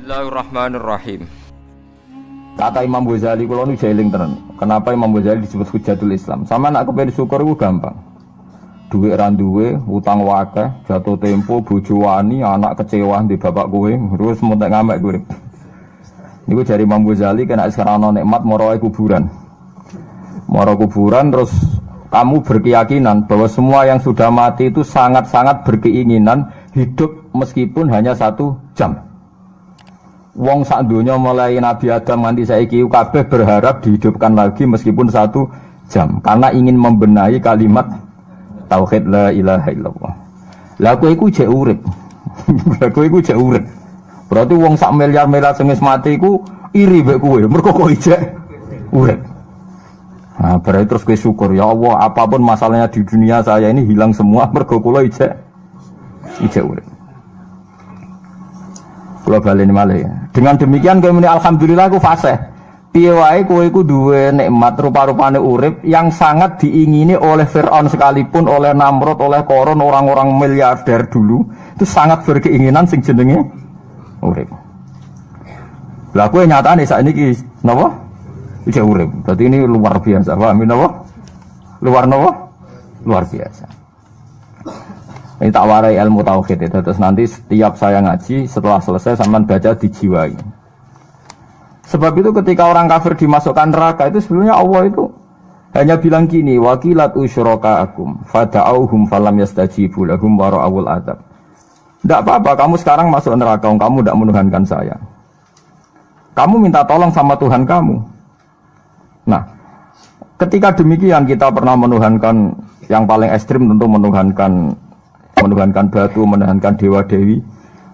Bismillahirrahmanirrahim. Kata Imam Ghazali, kalau nu jeling tenan. Kenapa Imam Ghazali disebut Hujatul Islam? Sama nak kepen syukur itu gampang. Duit randuwe, utang wakeh, jatuh tempo, bojo wani, anak kecewa di bapak kowe, terus mutek ngamek kowe. Niku jari Imam Ghazali kena sekarang ana nikmat moro kuburan. Moro kuburan terus kamu berkeyakinan bahwa semua yang sudah mati itu sangat-sangat berkeinginan hidup meskipun hanya 1 jam. Wong sak donya mulai Nabi Adam nganti saiki kabeh berharap dihidupkan lagi meskipun 1 jam karena ingin membenahi kalimat tauhid la ilaha illallah. Lah kowe iku jek urip. Lah kowe iku jek urip. Berarti wong sak miliar-miliar sing wis mati iku iri mek kowe mergo kok jek urip. Nah, berarti terus kowe syukur ya Allah, apapun masalahnya di dunia saya ini hilang semua mergo kula jek urip. Kula baleni malih. Dengan demikian kowe muni alhamdulillah aku fasih. Piye wae kowe iku duwe nikmat rupa-rupane urip yang sangat diingini oleh Firaun sekalipun, oleh Namrud, oleh Qarun, orang-orang miliarder dulu, itu sangat berkeinginan sing jenenge urip. Lah kowe nyatane sakniki napa? Iki urip. Berarti ini luar biasa. Paham napa? Luar biasa. Ini tak warai ilmu tauhid itu. Terus nanti setiap saya ngaji setelah selesai sampean baca dijiwai. Sebab itu ketika orang kafir dimasukkan neraka itu sebenarnya Allah itu hanya bilang gini, wakilat usyrakaakum fada'auhum falam yastajibu lahum wa ra'awul adzab. Enggak apa-apa kamu sekarang masuk neraka, kamu tidak menuhankan saya. Kamu minta tolong sama Tuhan kamu. Nah, ketika demikian kita pernah menuhankan yang paling ekstrim tentu menuhankan batu, menuhankan dewa-dewi,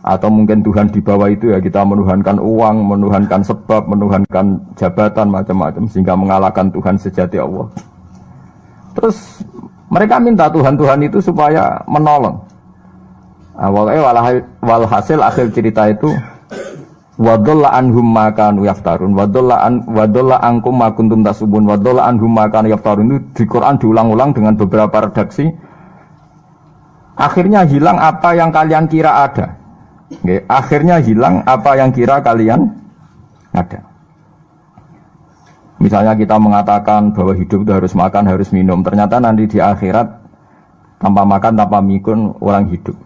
atau mungkin Tuhan di bawah itu ya kita menuhankan uang, menuhankan sebab, menuhankan jabatan macam-macam sehingga mengalahkan Tuhan sejati Allah. Terus mereka minta Tuhan-Tuhan itu supaya menolong. Walhasil akhir cerita itu wadalla anhum ma kanu yaftarun wadalla ankum ma kuntum tasubun wadalla anhum ma kanu yaftarun itu di Quran diulang-ulang dengan beberapa redaksi. Akhirnya hilang apa yang kalian kira ada. Akhirnya hilang apa yang kira kalian ada. Misalnya kita mengatakan bahwa hidup itu harus makan, harus minum. Ternyata nanti di akhirat tanpa makan, tanpa minum orang hidup.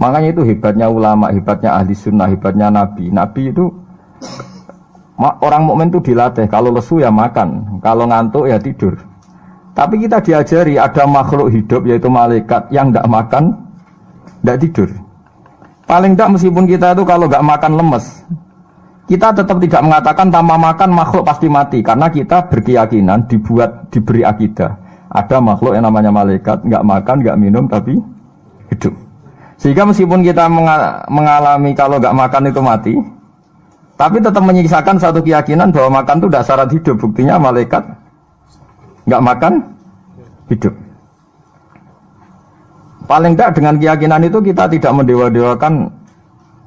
Makanya itu hebatnya ulama, hebatnya ahli sunnah, hebatnya nabi. Nabi itu orang mukmin itu dilatih. Kalau lesu ya makan, kalau ngantuk ya tidur. Tapi kita diajari ada makhluk hidup yaitu malaikat yang tidak makan, tidak tidur. Paling tidak meskipun kita itu kalau nggak makan lemes, kita tetap tidak mengatakan tanpa makan makhluk pasti mati. Karena kita berkeyakinan diberi akidah. Ada makhluk yang namanya malaikat, nggak makan, nggak minum tapi hidup. Sehingga meskipun kita mengalami kalau nggak makan itu mati, tapi tetap menyisakan satu keyakinan bahwa makan itu tidak syarat hidup. Buktinya malaikat nggak makan, hidup. Paling tidak dengan keyakinan itu kita tidak mendewa-dewakan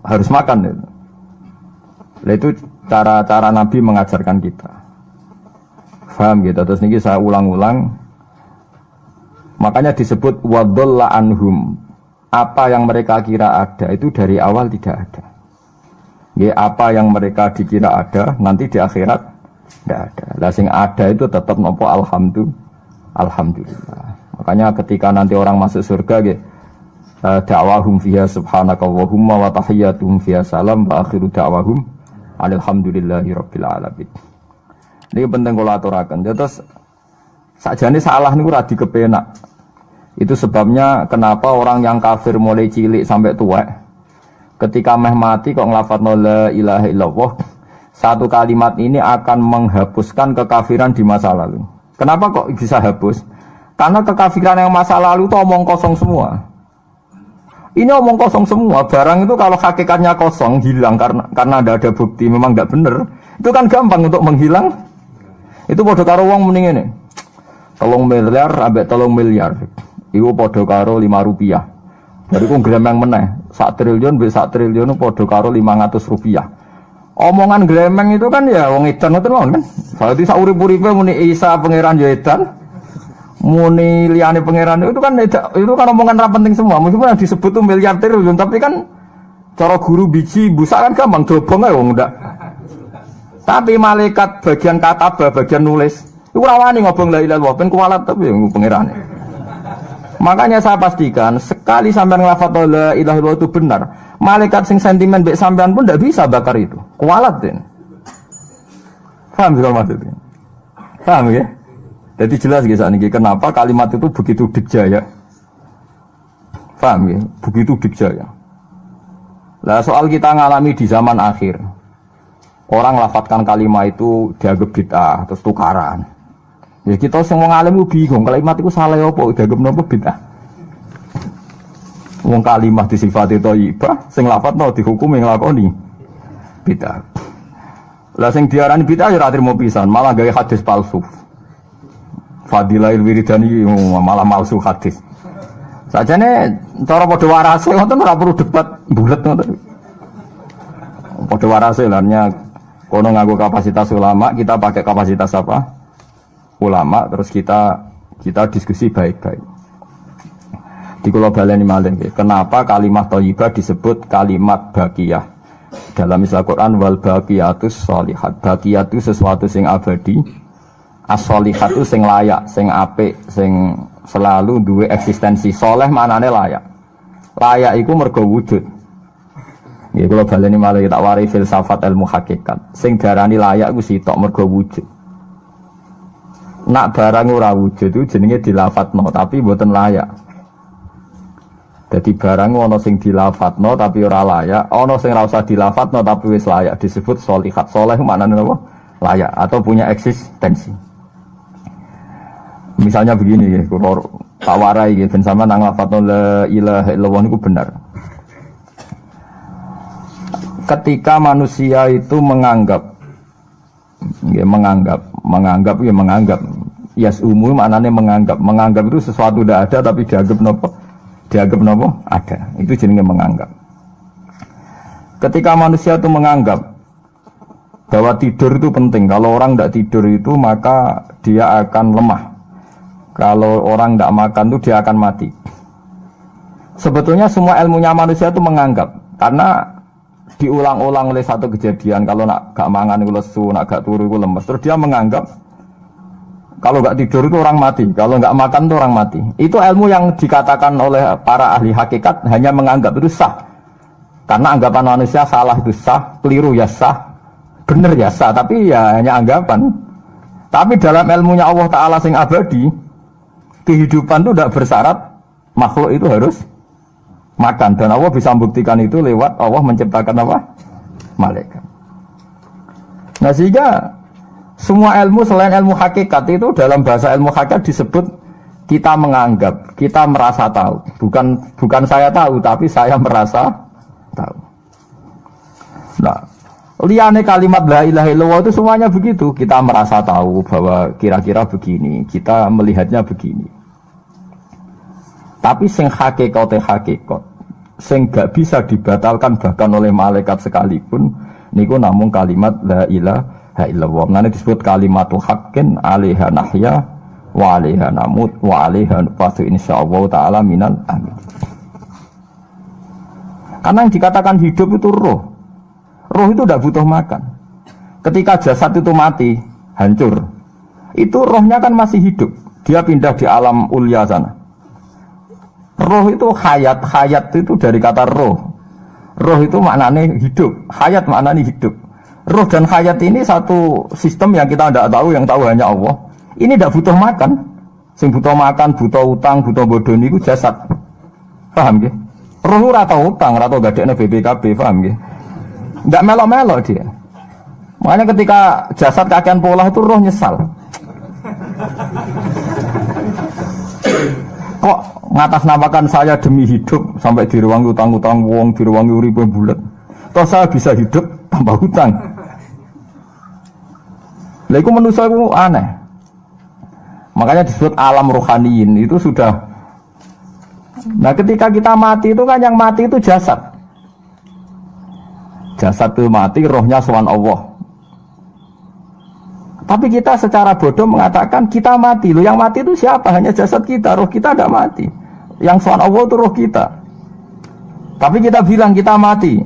harus makan. Itu cara Nabi mengajarkan kita. Faham gitu. Terus ini saya ulang-ulang. Makanya disebut wadalla anhum. Apa yang mereka kira ada itu dari awal tidak ada. Apa yang mereka dikira ada nanti di akhirat tidak ada. Lah sing ada itu tetap nopo alhamdulillah. Makanya ketika nanti orang masuk surga da'wahum fiha subhanakallahumma wa tahiyyatuhum fiha salam wa akhiru da'wahum alhamdulillahi rabbil alamin. Ini penting kula aturaken. Terus sakjane salah niku ora dikepenak. Itu sebabnya kenapa orang yang kafir mulai cilik sampai tua ketika meh mati kok nglafadzna la ilaha illallah, satu kalimat ini akan menghapuskan kekafiran di masa lalu. Kenapa kok bisa hapus? Karena kekafiran yang masa lalu itu omong kosong semua. Ini omong kosong semua. Barang itu kalau hakikatnya kosong, hilang karena ada bukti memang tidak benar. Itu kan gampang untuk menghilang. Itu podo karo wong mending ini. 3 miliar ambek 3 miliar. Itu podo karo 5 rupiah. Bariku gremeng meneh. 1 triliun ambek 1 triliun podo karo 500 rupiah. Omongan gremeng itu kan ya wong edan ngoten kan. Berarti sak urip-uripe muni Isa pangeran ya edan. Muni liyane pangeran itu kan omongan ra penting semua. Meskipun yang disebut tuh miliar triliun tapi kan Cara guru biji busak kan gampang dobong ae wong ndak. Tapi malaikat bagian katabah, bagian nulis, iku ora wani ngobong la ilaha illallah, ben kuwalat tapi pangerane. Makanya saya pastikan sekali sampean nglafadz la ilaha illallah itu benar, malaikat sing sentimen mbek sampean pun ndak bisa bakar itu. Kuwalat den. Paham juga maksudnya? Paham ya? Jadi jelas guys niki kenapa kalimat itu begitu dikjaya. Paham ya? Begitu dikjaya. Lah soal kita ngalami di zaman akhir. Orang lafadzkan kalimat itu dianggap bid'ah terus tukaran. Ya kita semua ngalim bingung kalimat itu salah apa dianggap napa bid'ah. Wong kalimat disifati thayyibah sing lafadzno dihukumi nglakoni bid'ah. Lah sing diarani bid'ah ya ora trimo pisan, malah gawe hadis palsu. Fadilail wiridani malah palsu hadis. Sajane cara padha warase ngoten ora perlu debat bulet ngoten. Padha warase larnya kono nganggo kapasitas ulama, kita pakai kapasitas apa? Ulama, terus kita diskusi baik-baik. Di kula baleni malih nggih, kenapa kalimat thayyibah disebut kalimat baqiyah? Dalam istilah Quran wal baqiyatus sholihat. Baqiyah itu sesuatu sing abadi. As-sholihat itu sing layak, sing apik, sing selalu duwe eksistensi. Soleh maknane layak. Layak iku mergo wujud. Nggih kula baleni malih tak wari filsafat ilmu hakikat. Sing darani layak iku sitok mergo wujud. Nak barang ora wujud itu jenenge dilafadzno tapi mboten layak. Jadi barang ana sing dilafadzno tapi ora layak, ana sing ora usah dilafadzno tapi wis layak disebut sholihat. Saleh maknane apa? Layak atau punya eksistensi. Misalnya begini ya, kalau tak warai ya, ben sampean nang lafadzno la ilaha illallah niku benar. Ketika manusia itu menganggap yasumu maknanya menganggap itu sesuatu tidak ada tapi dianggap nopo ada, itu jenenge menganggap. Ketika manusia itu menganggap bahwa tidur itu penting, kalau orang tidak tidur itu maka dia akan lemah, kalau orang tidak makan itu dia akan mati. Sebetulnya semua ilmunya manusia itu menganggap, karena diulang-ulang oleh satu kejadian, kalau nak gak mangan itu lesu, nak gak turu itu lemes, terus dia menganggap kalau gak tidur itu orang mati, kalau gak makan itu orang mati. Itu ilmu yang dikatakan oleh para ahli hakikat hanya menganggap itu sah, karena anggapan manusia salah itu sah, keliru ya sah, benar ya sah, tapi ya hanya anggapan. Tapi dalam ilmunya Allah Ta'ala sing abadi, kehidupan itu tidak bersyarat makhluk itu harus makan, dan Allah bisa membuktikan itu lewat Allah menciptakan apa? Malaikat. Nah sehingga semua ilmu selain ilmu hakikat itu dalam bahasa ilmu hakikat disebut kita menganggap, kita merasa tahu. Bukan saya tahu, tapi saya merasa tahu. Nah, liane kalimat la ilaha illallah itu semuanya begitu. Kita merasa tahu bahwa kira-kira begini, kita melihatnya begini. Tapi sing hakikat, sing gak bisa dibatalkan bahkan oleh malaikat sekalipun, niku namung kalimat la ilaha illallah. Nanti disebut kalimatu haqqin 'alaiha nahya wa 'alaiha namut wa 'alaiha nub'atsu insyaallah taala minal amin. Karena yang dikatakan hidup itu roh. Roh itu tidak butuh makan. Ketika jasad itu mati, hancur, itu rohnya kan masih hidup. Dia pindah di alam ulya sana. Roh itu hayat, hayat itu dari kata roh. Roh itu maknanya hidup, hayat maknanya hidup. Roh dan hayat ini satu sistem yang kita tidak tahu, yang tahu hanya Allah. Ini tidak butuh makan. Sing butuh makan, butuh utang, butuh bodoh itu jasad. Paham ya? Roh ora tau utang, ora tau gadekne BPKB, paham ya? Tidak melo-melo dia. Makanya ketika jasad kakean pola itu roh nyesal. Kok ngatasnamakan saya demi hidup sampai direwangi utang-utang wong, direwangi uripe bulet. Toh saya bisa hidup tanpa hutang. Lah iku manusia iku aneh. Makanya disebut alam rohaniin itu sudah. Nah, ketika kita mati itu kan yang mati itu jasad. Jasad itu mati, rohnya sowan Allah. Tapi kita secara bodoh mengatakan kita mati. Loh, yang mati itu siapa? Hanya jasad kita, roh kita tidak mati. Yang sowan Allah itu roh kita. Tapi kita bilang kita mati.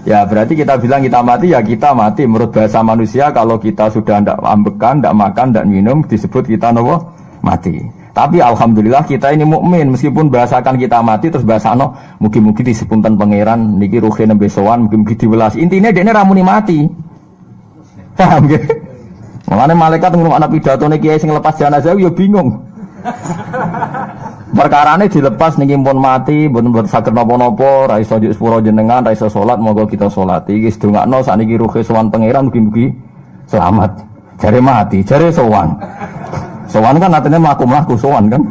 Ya berarti kita bilang kita mati, ya kita mati. Menurut bahasa manusia, kalau kita sudah tidak ambekan, tidak makan, tidak minum, disebut kita nopo mati. Tapi alhamdulillah kita ini mukmin, meskipun bahasakan kita mati terus bahasano mugi-mugi disepunten pangeran niki ruhe nembe sowan, mugi-mugi diwelas. Intine dekne ramuni mati. Paham nggih? Mulane malaikat ngrungokno pidatone kiai sing lepas jenazah ya bingung. Perkarane dilepas niki pun mati, mboten saged napa-napa, ra iso njuk sepuro jenengan, ra iso salat, monggo kita salati. Iki sedongakno sakniki ruhe sowan pangeran mugi-mugi selamat. Jare mati, jare sowan. Sowan kan artinya melaku sowan kan.